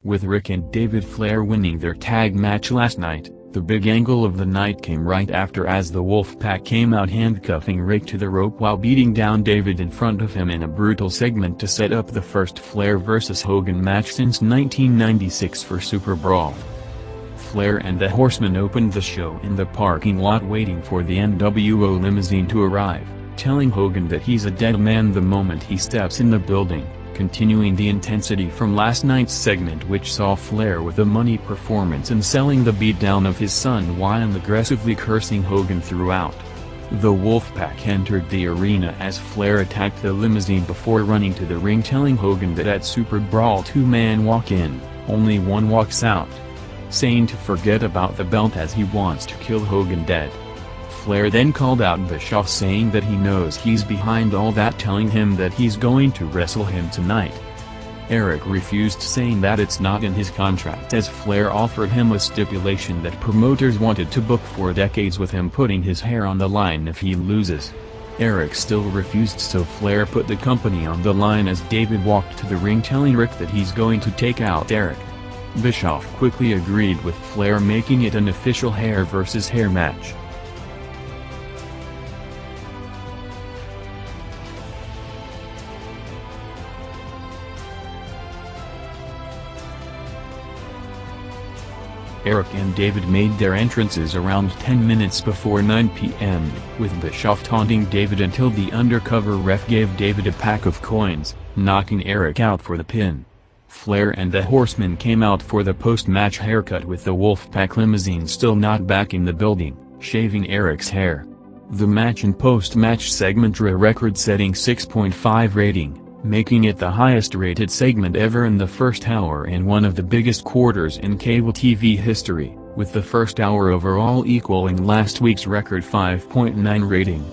With Ric and David Flair winning their tag match last night, the big angle of the night came right after as the Wolfpac came out handcuffing Ric to the rope while beating down David in front of him in a brutal segment to set up the first Flair vs Hogan match since 1996 for Super Brawl. Flair and the Horseman opened the show in the parking lot waiting for the NWO limousine to arrive, telling Hogan that he's a dead man the moment he steps in the building, continuing the intensity from last night's segment which saw Flair with a money performance and selling the beatdown of his son while aggressively cursing Hogan throughout. The Wolfpac entered the arena as Flair attacked the limousine before running to the ring telling Hogan that at Super Brawl 2-man walk in, only one walks out, saying to forget about the belt as he wants to kill Hogan dead. Flair then called out Bischoff saying that he knows he's behind all that, telling him that he's going to wrestle him tonight. Eric refused, saying that it's not in his contract as Flair offered him a stipulation that promoters wanted to book for decades with him putting his hair on the line if he loses. Eric still refused, so Flair put the company on the line as David walked to the ring telling Ric that he's going to take out Eric. Bischoff quickly agreed with Flair, making it an official hair versus hair match. Eric and David made their entrances around 10 minutes before 9 p.m., with Bischoff taunting David until the undercover ref gave David a pack of coins, knocking Eric out for the pin. Flair and the Horseman came out for the post-match haircut with the Wolfpac limousine still not back in the building, shaving Eric's hair. The match and post-match segment drew a record-setting 6.5 rating, making it the highest-rated segment ever in the first hour and one of the biggest quarters in cable TV history, with the first hour overall equaling last week's record 5.9 rating.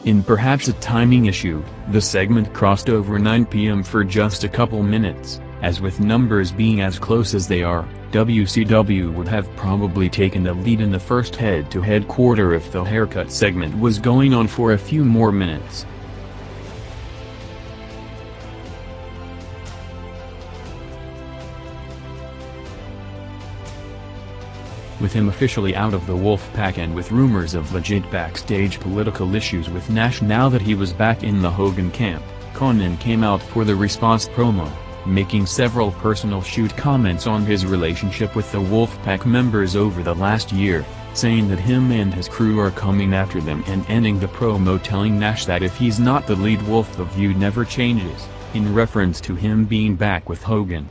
In perhaps a timing issue, the segment crossed over 9 p.m. for just a couple minutes, as with numbers being as close as they are, WCW would have probably taken the lead in the first head-to-head quarter if the haircut segment was going on for a few more minutes. With him officially out of the Wolfpac and with rumors of legit backstage political issues with Nash now that he was back in the Hogan camp, Conan came out for the response promo, making several personal shoot comments on his relationship with the Wolfpac members over the last year, saying that him and his crew are coming after them, and ending the promo telling Nash that if he's not the lead wolf the feud never changes, in reference to him being back with Hogan.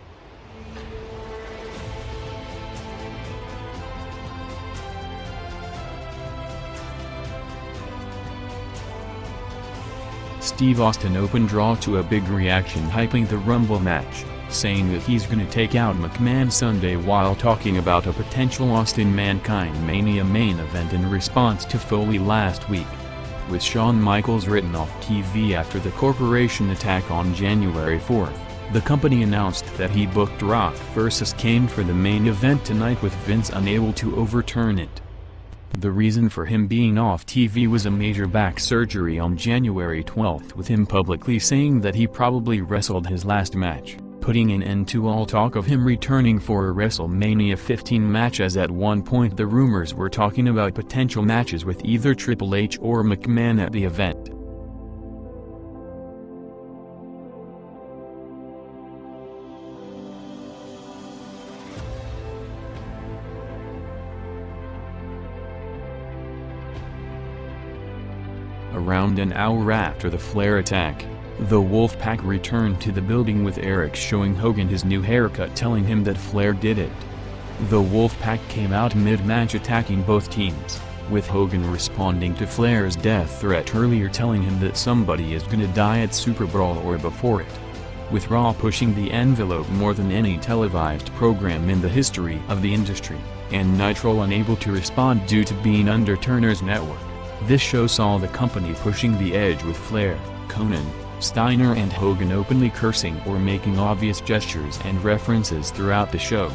Steve Austin opened draw to a big reaction hyping the Rumble match, saying that he's gonna take out McMahon Sunday while talking about a potential Austin Mankind Mania main event in response to Foley last week. With Shawn Michaels written off TV after the corporation attack on January 4th, the company announced that he booked Rock vs. Kane for the main event tonight with Vince unable to overturn it. The reason for him being off TV was a major back surgery on January 12th, with him publicly saying that he probably wrestled his last match, putting an end to all talk of him returning for a WrestleMania 15 match, as at one point the rumors were talking about potential matches with either Triple H or McMahon at the event. Around an hour after the Flair attack, the Wolfpac returned to the building with Eric showing Hogan his new haircut, telling him that Flair did it. The Wolfpac came out mid-match attacking both teams, with Hogan responding to Flair's death threat earlier, telling him that somebody is gonna die at Super Brawl or before it. With Raw pushing the envelope more than any televised program in the history of the industry, and Nitro unable to respond due to being under Turner's network, this show saw the company pushing the edge with Flair, Conan, Steiner and Hogan openly cursing or making obvious gestures and references throughout the show.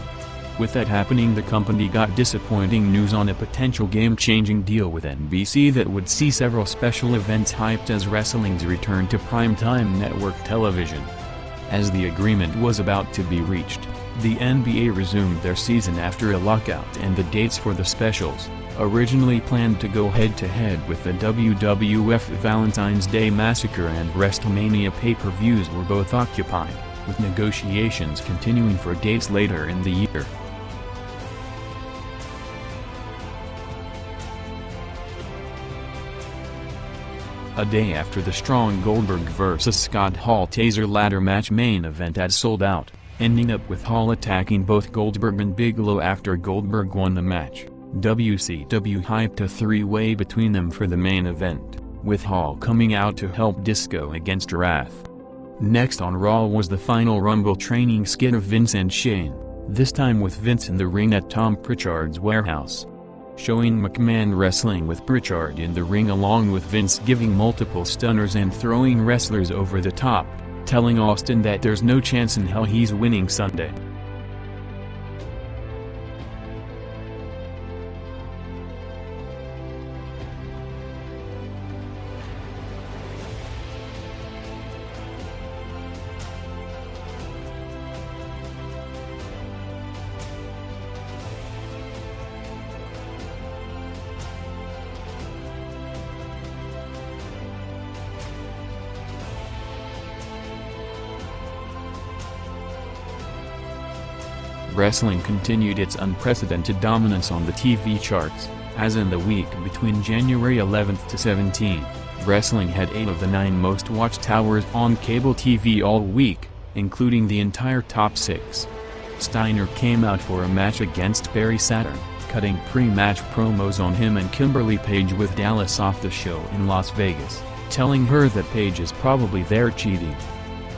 With that happening, the company got disappointing news on a potential game-changing deal with NBC that would see several special events hyped as wrestling's return to primetime network television. As the agreement was about to be reached, the NBA resumed their season after a lockout, and the dates for the specials, originally planned to go head-to-head with the WWF Valentine's Day Massacre and WrestleMania pay-per-views, were both occupied, with negotiations continuing for dates later in the year. A day after the strong Goldberg vs. Scott Hall Taser ladder match main event had sold out, ending up with Hall attacking both Goldberg and Bigelow after Goldberg won the match. WCW hyped a three-way between them for the main event, with Hall coming out to help Brisco against Wrath. Next on Raw was the final Rumble training skit of Vince and Shane, this time with Vince in the ring at Tom Prichard's warehouse, showing McMahon wrestling with Prichard in the ring along with Vince giving multiple stunners and throwing wrestlers over the top, telling Austin that there's no chance in hell he's winning Sunday. Wrestling continued its unprecedented dominance on the TV charts, as in the week between January 11th to 17th, wrestling had 8 of the 9 most watched hours on cable TV all week, including the entire top 6. Steiner came out for a match against Barry Saturn, cutting pre-match promos on him and Kimberly Page with Dallas off the show in Las Vegas, telling her that Page is probably there cheating.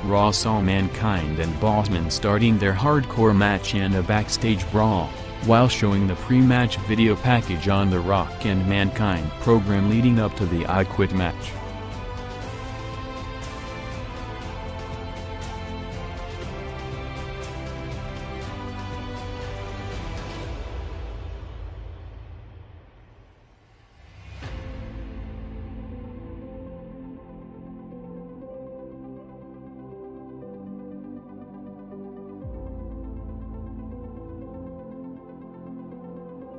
Raw saw Mankind and Bossman starting their hardcore match and a backstage brawl, while showing the pre-match video package on the Rock and Mankind program leading up to the I Quit match.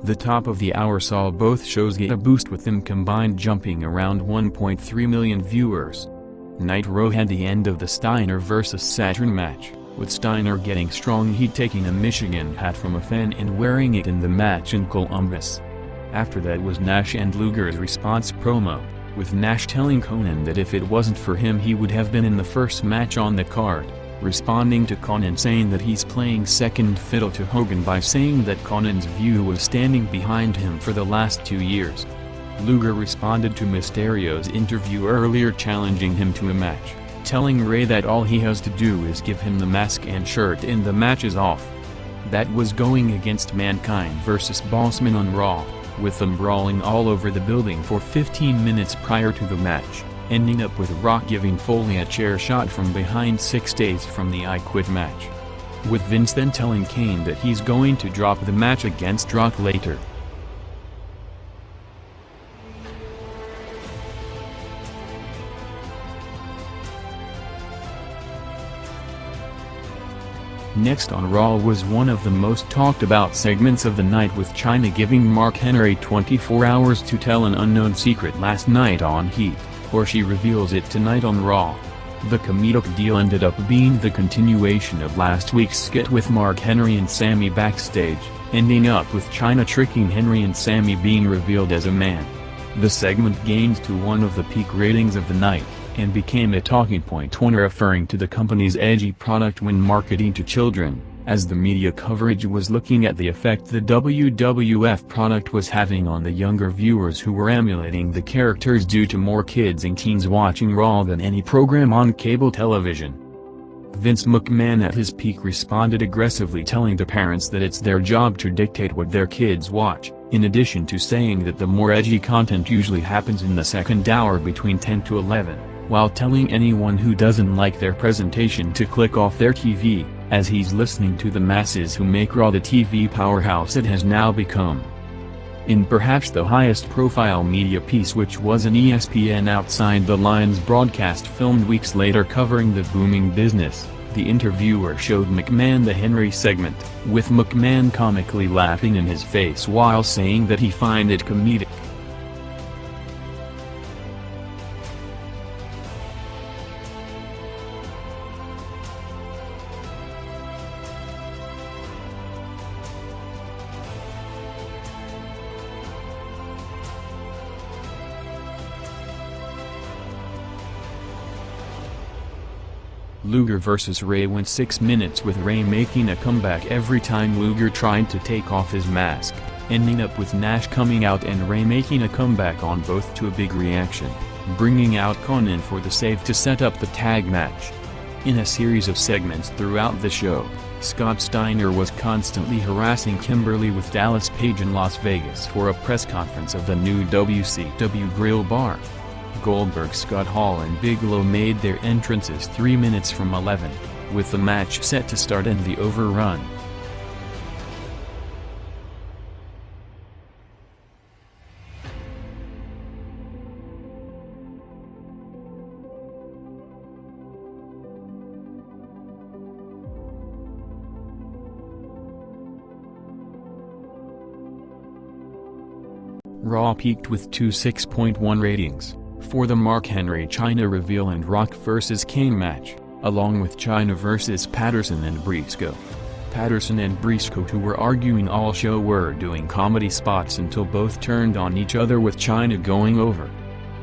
The top of the hour saw both shows get a boost with them combined jumping around 1.3 million viewers. Nitro had the end of the Steiner vs. Saturn match, with Steiner getting strong heat taking a Michigan hat from a fan and wearing it in the match in Columbus. After that was Nash and Luger's response promo, with Nash telling Conan that if it wasn't for him he would have been in the first match on the card, responding to Conan saying that he's playing second fiddle to Hogan by saying that Conan's view was standing behind him for the last 2 years. Luger responded to Mysterio's interview earlier challenging him to a match, telling Ray that all he has to do is give him the mask and shirt and the match is off. That was going against Mankind vs. Bossman on Raw, with them brawling all over the building for 15 minutes prior to the match, ending up with Rock giving Foley a chair shot from behind 6 days from the I Quit match, with Vince then telling Kane that he's going to drop the match against Rock later. Next on Raw was one of the most talked about segments of the night, with Chyna giving Mark Henry 24 hours to tell an unknown secret last night on Heat, or she reveals it tonight on Raw. The comedic deal ended up being the continuation of last week's skit with Mark Henry and Sammy backstage, ending up with Chyna tricking Henry and Sammy being revealed as a man. The segment gained to one of the peak ratings of the night, and became a talking point when referring to the company's edgy product when marketing to children, as the media coverage was looking at the effect the WWF product was having on the younger viewers who were emulating the characters due to more kids and teens watching Raw than any program on cable television. Vince McMahon at his peak responded aggressively, telling the parents that it's their job to dictate what their kids watch, in addition to saying that the more edgy content usually happens in the second hour between 10 to 11, while telling anyone who doesn't like their presentation to click off their TV, as he's listening to the masses who make Raw the TV powerhouse it has now become. In perhaps the highest profile media piece, which was an ESPN Outside the Lines broadcast filmed weeks later covering the booming business, The interviewer showed McMahon the Henry segment, with McMahon comically laughing in his face while saying that he find it comedic. Luger vs. Ray went 6 minutes, with Ray making a comeback every time Luger tried to take off his mask, ending up with Nash coming out and Ray making a comeback on both to a big reaction, bringing out Conan for the save to set up the tag match. In a series of segments throughout the show, Scott Steiner was constantly harassing Kimberly with Dallas Page in Las Vegas for a press conference of the new WCW Grill Bar. Goldberg, Scott Hall and Bigelow made their entrances 3 minutes from 11, with the match set to start and the overrun. Raw peaked with two 6.1 ratings. For the Mark Henry-Chyna reveal and Rock vs. Kane match, along with Chyna vs. Patterson and Brisco. Patterson and Brisco, who were arguing all show, were doing comedy spots until both turned on each other, with Chyna going over.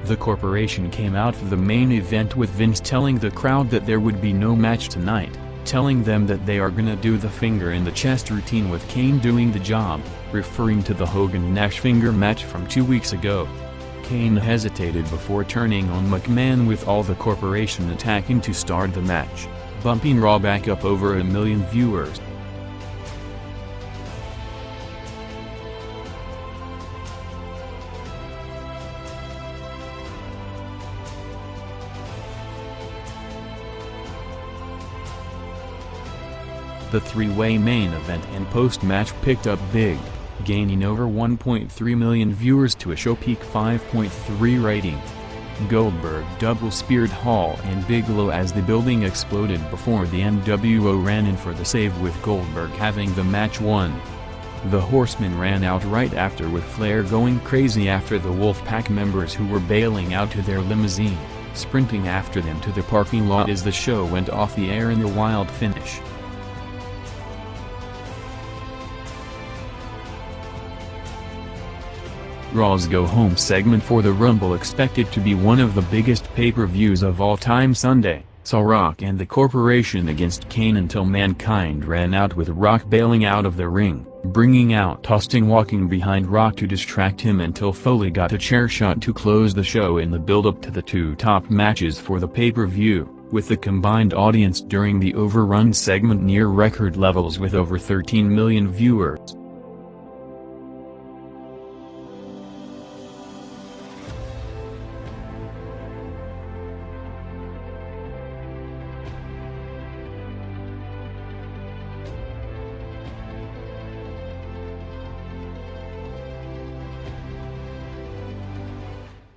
The corporation came out for the main event, with Vince telling the crowd that there would be no match tonight, telling them that they are gonna do the finger in the chest routine with Kane doing the job, referring to the Hogan-Nash finger match from 2 weeks ago. Kane hesitated before turning on McMahon, with all the corporation attacking to start the match, bumping Raw back up over 1 million viewers. The three-way main event and post-match picked up big, gaining over 1.3 million viewers to a show peak 5.3 rating. Goldberg double-speared Hall and Bigelow as the building exploded before the NWO ran in for the save, with Goldberg having the match won. The Horseman ran out right after, with Flair going crazy after the Wolfpac members, who were bailing out to their limousine, sprinting after them to the parking lot as the show went off the air in a wild finish. Raw's Go Home segment for the Rumble, expected to be one of the biggest pay-per-views of all time Sunday, saw Rock and the corporation against Kane until Mankind ran out, with Rock bailing out of the ring, bringing out Austin walking behind Rock to distract him until Foley got a chair shot to close the show in the build-up to the two top matches for the pay-per-view, with the combined audience during the overrun segment near record levels with over 13 million viewers.